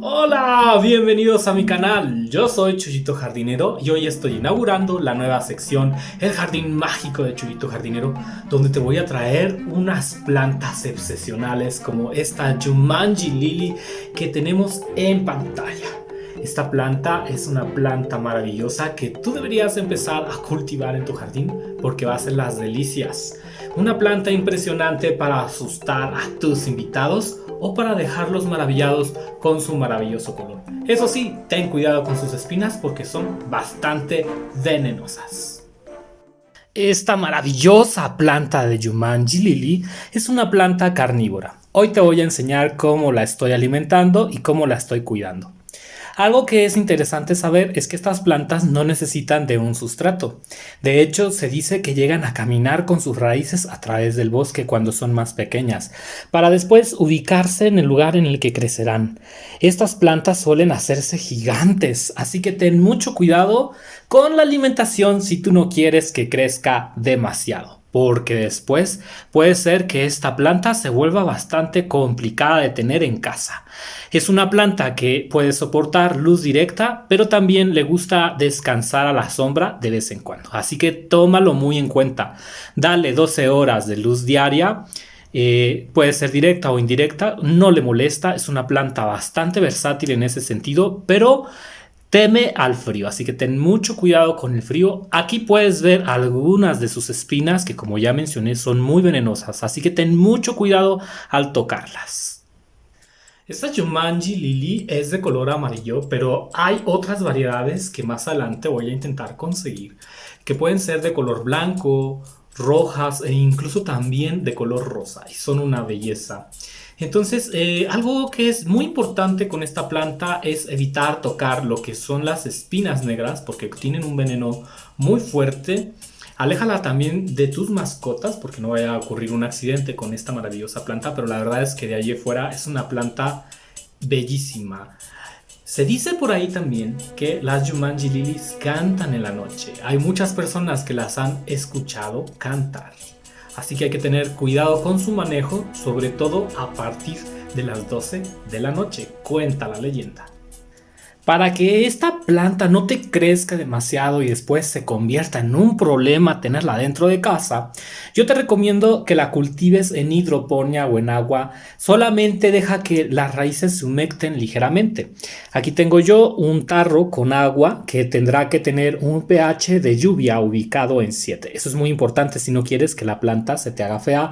Hola, bienvenidos a mi canal. Yo soy Chuyito Jardinero y hoy estoy inaugurando la nueva sección, el jardín mágico de Chuyito Jardinero, donde te voy a traer unas plantas excepcionales como esta Jumanji Lily que tenemos en pantalla. Esta planta es una planta maravillosa que tú deberías empezar a cultivar en tu jardín porque va a ser las delicias. Una planta impresionante para asustar a tus invitados o para dejarlos maravillados con su maravilloso color. Eso sí, ten cuidado con sus espinas porque son bastante venenosas. Esta maravillosa planta de Jumanji Lily es una planta carnívora. Hoy te voy a enseñar cómo la estoy alimentando y cómo la estoy cuidando. Algo que es interesante saber es que estas plantas no necesitan de un sustrato. De hecho, se dice que llegan a caminar con sus raíces a través del bosque cuando son más pequeñas, para después ubicarse en el lugar en el que crecerán. Estas plantas suelen hacerse gigantes, así que ten mucho cuidado con la alimentación si tú no quieres que crezca demasiado, porque después puede ser que esta planta se vuelva bastante complicada de tener en casa. Es una planta que puede soportar luz directa, pero también le gusta descansar a la sombra de vez en cuando. Así que tómalo muy en cuenta. Dale 12 horas de luz diaria. Puede ser directa o indirecta, no le molesta. Es una planta bastante versátil en ese sentido, pero teme al frío, así que ten mucho cuidado con el frío. Aquí puedes ver algunas de sus espinas que, como ya mencioné, son muy venenosas, así que ten mucho cuidado al tocarlas. Esta Jumanji Lily es de color amarillo, pero hay otras variedades que más adelante voy a intentar conseguir, que pueden ser de color blanco, rojas e incluso también de color rosa, y son una belleza. Entonces, algo que es muy importante con esta planta es evitar tocar lo que son las espinas negras porque tienen un veneno muy fuerte. Aléjala también de tus mascotas porque no vaya a ocurrir un accidente con esta maravillosa planta, pero la verdad es que de allí fuera es una planta bellísima. Se dice por ahí también que las Jumanji Lilies cantan en la noche. Hay muchas personas que las han escuchado cantar. Así que hay que tener cuidado con su manejo, sobre todo a partir de las 12 de la noche, cuenta la leyenda. Para que esta planta no te crezca demasiado y después se convierta en un problema tenerla dentro de casa, yo te recomiendo que la cultives en hidroponía o en agua. Solamente deja que las raíces se humecten ligeramente. Aquí tengo yo un tarro con agua que tendrá que tener un pH de lluvia ubicado en 7. Eso es muy importante si no quieres que la planta se te haga fea.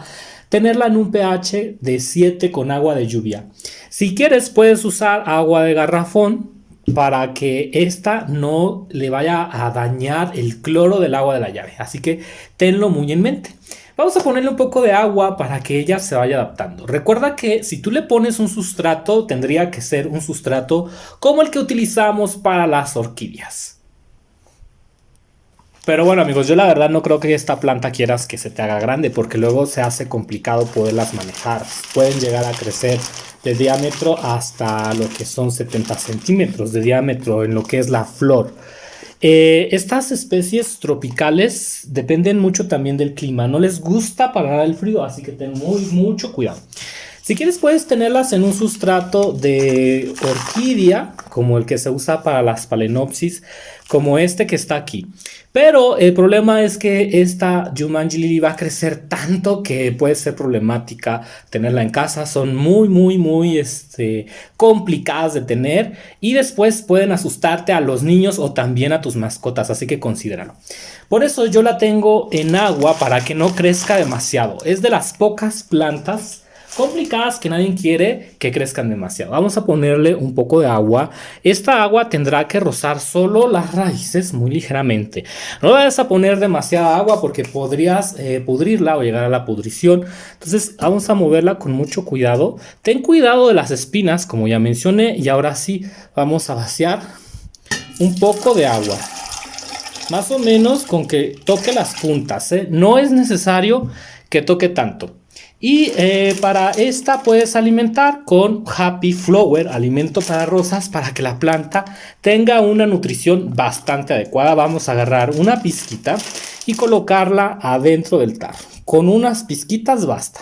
Tenerla en un pH de 7 con agua de lluvia. Si quieres puedes usar agua de garrafón para que esta no le vaya a dañar el cloro del agua de la llave. Así que tenlo muy en mente. Vamos a ponerle un poco de agua para que ella se vaya adaptando. Recuerda que si tú le pones un sustrato, tendría que ser un sustrato como el que utilizamos para las orquídeas. Pero bueno amigos, yo la verdad no creo que esta planta quieras que se te haga grande porque luego se hace complicado poderlas manejar. Pueden llegar a crecer de diámetro hasta lo que son 70 centímetros de diámetro en lo que es la flor. Estas especies tropicales dependen mucho también del clima. No les gusta para nada el frío, así que ten mucho cuidado. Si quieres puedes tenerlas en un sustrato de orquídea, como el que se usa para las Phalaenopsis, como este que está aquí. Pero el problema es que esta Jumanji Lily va a crecer tanto que puede ser problemática tenerla en casa. Son muy complicadas de tener y después pueden asustarte a los niños o también a tus mascotas, así que considéralo. Por eso yo la tengo en agua para que no crezca demasiado. Es de las pocas plantas complicadas que nadie quiere que crezcan demasiado. Vamos a ponerle un poco de agua. Esta agua tendrá que rozar solo las raíces muy ligeramente. No vayas a poner demasiada agua porque podrías pudrirla o llegar a la pudrición. Entonces vamos a moverla con mucho cuidado. Ten cuidado de las espinas, como ya mencioné. Y ahora sí, vamos a vaciar un poco de agua. Más o menos con que toque las puntas, ¿eh? No es necesario que toque tanto. Y para esta puedes alimentar con Happy Flower, alimento para rosas, para que la planta tenga una nutrición bastante adecuada. Vamos a agarrar una pizquita y colocarla adentro del tarro. Con unas pizquitas basta.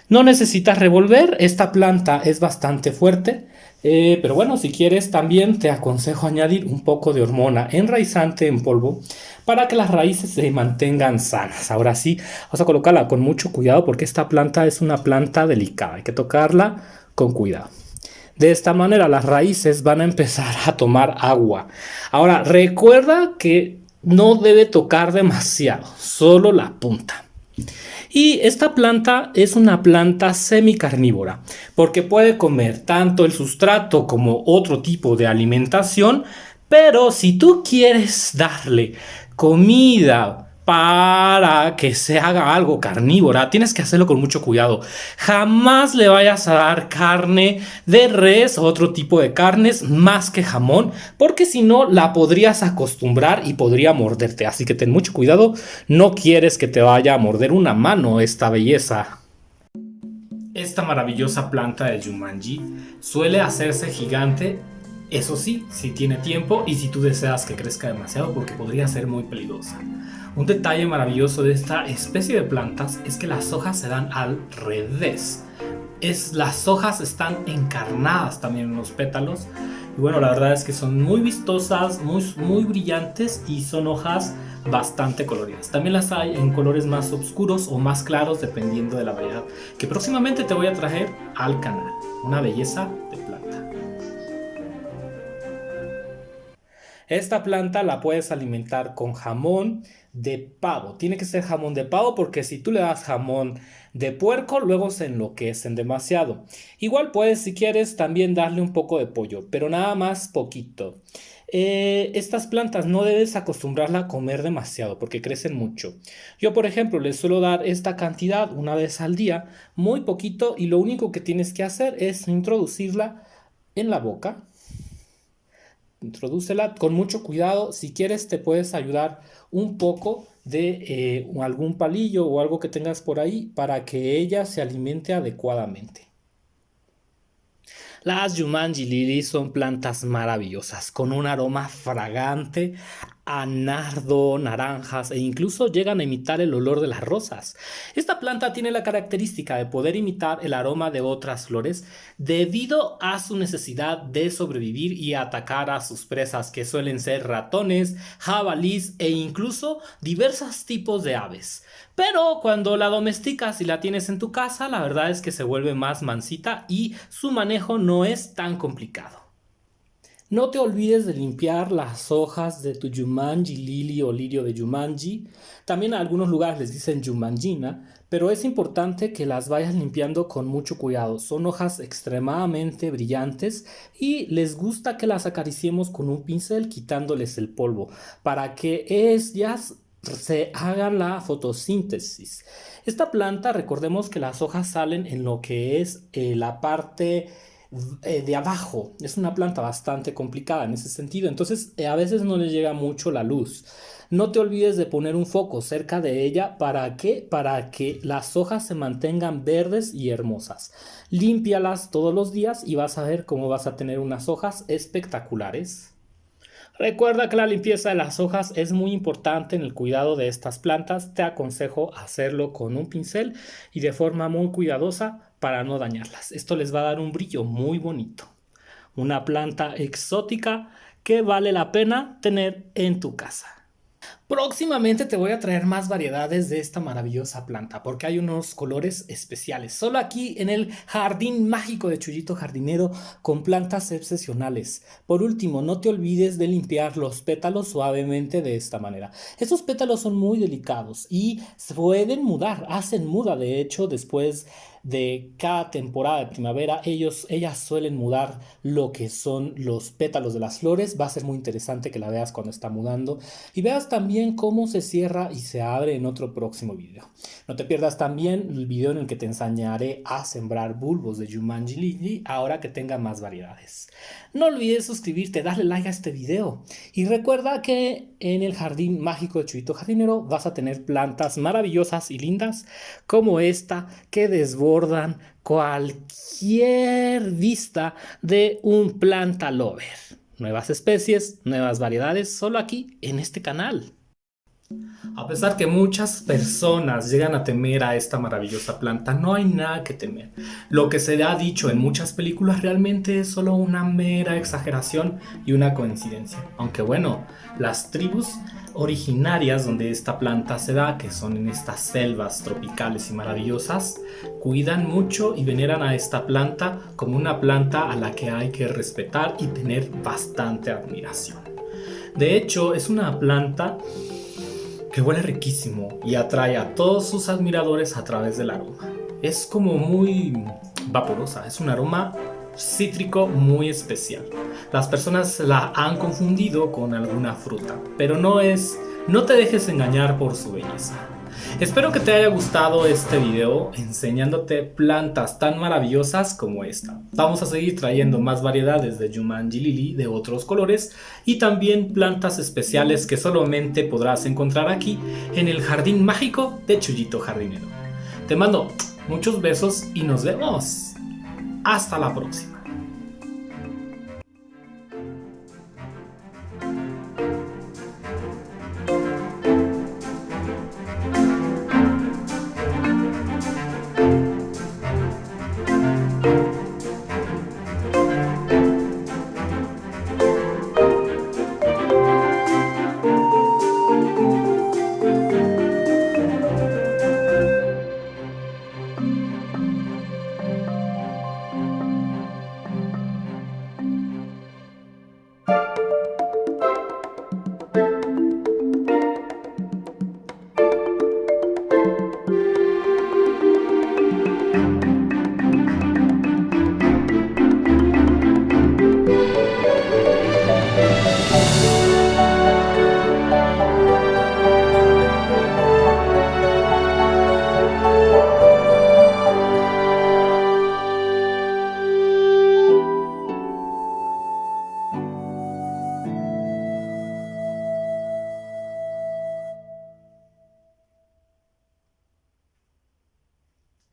No necesitas revolver, esta planta es bastante fuerte. Pero bueno, si quieres también te aconsejo añadir un poco de hormona enraizante en polvo para que las raíces se mantengan sanas. Ahora sí, vamos a colocarla con mucho cuidado porque esta planta es una planta delicada. Hay que tocarla con cuidado. De esta manera las raíces van a empezar a tomar agua. Ahora, recuerda que no debe tocar demasiado, solo la punta. Y esta planta es una planta semicarnívora, porque puede comer tanto el sustrato como otro tipo de alimentación, pero si tú quieres darle comida para que se haga algo carnívora, tienes que hacerlo con mucho cuidado. Jamás le vayas a dar carne de res o otro tipo de carnes más que jamón, porque si no la podrías acostumbrar y podría morderte. Así que ten mucho cuidado, no quieres que te vaya a morder una mano esta belleza. Esta maravillosa planta de Jumanji suele hacerse gigante, eso sí, si tiene tiempo y si tú deseas que crezca demasiado, porque podría ser muy peligrosa. Un detalle maravilloso de esta especie de plantas es que las hojas se dan al revés. Las hojas están encarnadas también en los pétalos. Y bueno, la verdad es que son muy vistosas, muy brillantes y son hojas bastante coloridas. También las hay en colores más oscuros o más claros dependiendo de la variedad que próximamente te voy a traer al canal. Una belleza de planta. Esta planta la puedes alimentar con jamón de pavo. Tiene que ser jamón de pavo porque si tú le das jamón de puerco, luego se enloquecen demasiado. Igual puedes, si quieres, también darle un poco de pollo, pero nada más poquito. Estas plantas no debes acostumbrarla a comer demasiado porque crecen mucho. Yo, por ejemplo, les suelo dar esta cantidad una vez al día, muy poquito, y lo único que tienes que hacer es introducirla en la boca. Introdúcela con mucho cuidado. Si quieres, te puedes ayudar un poco de algún palillo o algo que tengas por ahí para que ella se alimente adecuadamente. Las Jumanji Lily son plantas maravillosas, con un aroma fragante a nardo, naranjas e incluso llegan a imitar el olor de las rosas. Esta planta tiene la característica de poder imitar el aroma de otras flores debido a su necesidad de sobrevivir y atacar a sus presas, que suelen ser ratones, jabalís e incluso diversos tipos de aves. Pero cuando la domesticas y la tienes en tu casa, la verdad es que se vuelve más mansita y su manejo no es tan complicado. No te olvides de limpiar las hojas de tu Jumanji Lily o lirio de Jumanji. También a algunos lugares les dicen Jumanjina, pero es importante que las vayas limpiando con mucho cuidado. Son hojas extremadamente brillantes y les gusta que las acariciemos con un pincel quitándoles el polvo para que ellas se hagan la fotosíntesis. Esta planta, recordemos que las hojas salen en lo que es la parte de abajo. Es una planta bastante complicada en ese sentido. Entonces, a veces no le llega mucho la luz. No te olvides de poner un foco cerca de ella. ¿Para qué? Para que las hojas se mantengan verdes y hermosas. Límpialas todos los días y vas a ver cómo vas a tener unas hojas espectaculares. Recuerda que la limpieza de las hojas es muy importante en el cuidado de estas plantas. Te aconsejo hacerlo con un pincel y de forma muy cuidadosa para no dañarlas. Esto les va a dar un brillo muy bonito. Una planta exótica que vale la pena tener en tu casa. Próximamente te voy a traer más variedades de esta maravillosa planta porque hay unos colores especiales. Solo aquí en el jardín mágico de Chuyito Jardinero con plantas excepcionales. Por último, no te olvides de limpiar los pétalos suavemente de esta manera. Estos pétalos son muy delicados y se pueden mudar, hacen muda de hecho después de cada temporada de primavera, ellas suelen mudar lo que son los pétalos de las flores. Va a ser muy interesante que la veas cuando está mudando y veas también cómo se cierra y se abre en otro próximo video. No te pierdas también el video en el que te enseñaré a sembrar bulbos de Jumanji Lily ahora que tenga más variedades. No olvides suscribirte, darle like a este video y recuerda que en el jardín mágico de Chuyito Jardinero vas a tener plantas maravillosas y lindas como esta que desbordan cualquier vista de un planta lover. Nuevas especies, nuevas variedades, solo aquí en este canal. A pesar que muchas personas llegan a temer a esta maravillosa planta, no hay nada que temer. Lo que se ha dicho en muchas películas realmente es solo una mera exageración y una coincidencia. Aunque bueno, las tribus originarias donde esta planta se da, que son en estas selvas tropicales y maravillosas, cuidan mucho y veneran a esta planta como una planta a la que hay que respetar y tener bastante admiración. De hecho, es una planta que huele riquísimo y atrae a todos sus admiradores a través del aroma. Es como muy vaporosa, es un aroma cítrico muy especial. Las personas la han confundido con alguna fruta, pero no es. No te dejes engañar por su belleza. Espero que te haya gustado este video enseñándote plantas tan maravillosas como esta. Vamos a seguir trayendo más variedades de Jumanji Lily de otros colores y también plantas especiales que solamente podrás encontrar aquí en el jardín mágico de Chuyito Jardinero. Te mando muchos besos y nos vemos. Hasta la próxima.